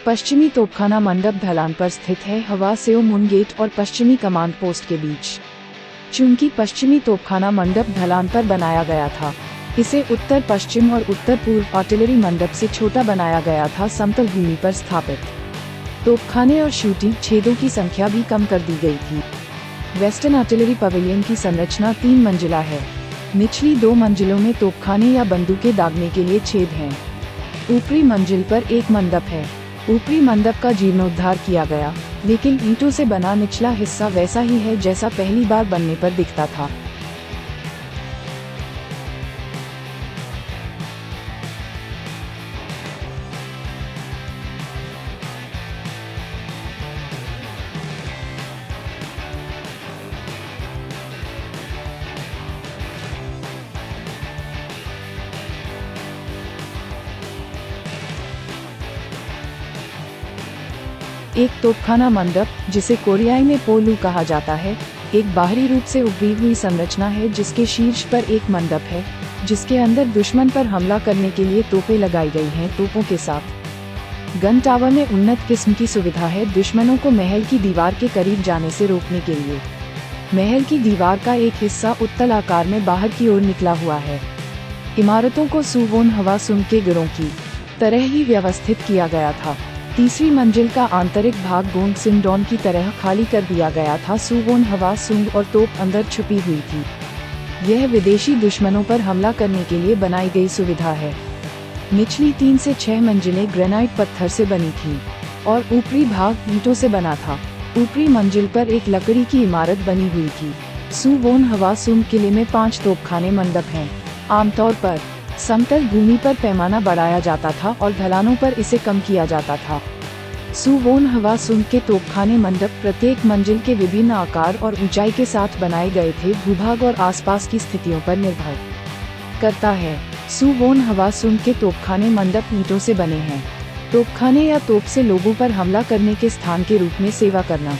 पश्चिमी तोपखाना मंडप ढलान पर स्थित है, हवा सेओ मून गेट और पश्चिमी कमांड पोस्ट के बीच। चूंकि पश्चिमी तोपखाना मंडप ढलान पर बनाया गया था, इसे उत्तर पश्चिम और उत्तर पूर्व आर्टिलरी मंडप से छोटा बनाया गया था। समतल भूमि पर स्थापित तोपखाने और शूटिंग छेदों की संख्या भी कम कर दी गई थी। वेस्टर्न आर्टिलरी पवेलियन की संरचना 3 मंजिला है। निचली 2 मंजिलों में तोपखाने या बंदूकें दागने के लिए छेद हैं। ऊपरी मंजिल पर एक मंडप है। ऊपरी मंडप का जीर्णोद्धार किया गया, लेकिन ईंटों से बना निचला हिस्सा वैसा ही है जैसा पहली बार बनने पर दिखता था। एक तोपखाना मंडप, जिसे कोरियाई में पोलू कहा जाता है, एक बाहरी रूप से उभरी हुई संरचना है जिसके शीर्ष पर एक मंडप है, जिसके अंदर दुश्मन पर हमला करने के लिए तोपें लगाई गई हैं। तोपों के साथ गन टावर में उन्नत किस्म की सुविधा है, दुश्मनों को महल की दीवार के करीब जाने से रोकने के लिए। महल की दीवार का एक हिस्सा उत्तल आकार में बाहर की ओर निकला हुआ है। इमारतों को सुवोन हवा सुंग के गिरों की तरह ही व्यवस्थित किया गया था। तीसरी मंजिल का आंतरिक भाग गोंग सिंगडोन की तरह खाली कर दिया गया था। सुवोन हवा सुंग और तोप अंदर छुपी हुई थी। यह विदेशी दुश्मनों पर हमला करने के लिए बनाई गई सुविधा है। निचली 3 से 6 मंजिलें ग्रेनाइट पत्थर से बनी थीं और ऊपरी भाग ईंटों से बना था। ऊपरी मंजिल पर एक लकड़ी की इमारत बनी हुई थी। सुवोन हवा सुंग किले में 5 तोपखाने मंडप हैं। आमतौर पर समतल भूमि पर पैमाना बढ़ाया जाता था और ढलानों पर इसे कम किया जाता था। सुवोन हवा सुंग के तोपखाने मंडप प्रत्येक मंजिल के विभिन्न आकार और ऊंचाई के साथ बनाए गए थे, भूभाग और आसपास की स्थितियों पर निर्भर करता है। सुवोन हवा सुंग के तोपखाने मंडप ईंटों से बने हैं। तोपखाने या तोप से लोगों पर हमला करने के स्थान के रूप में सेवा करना।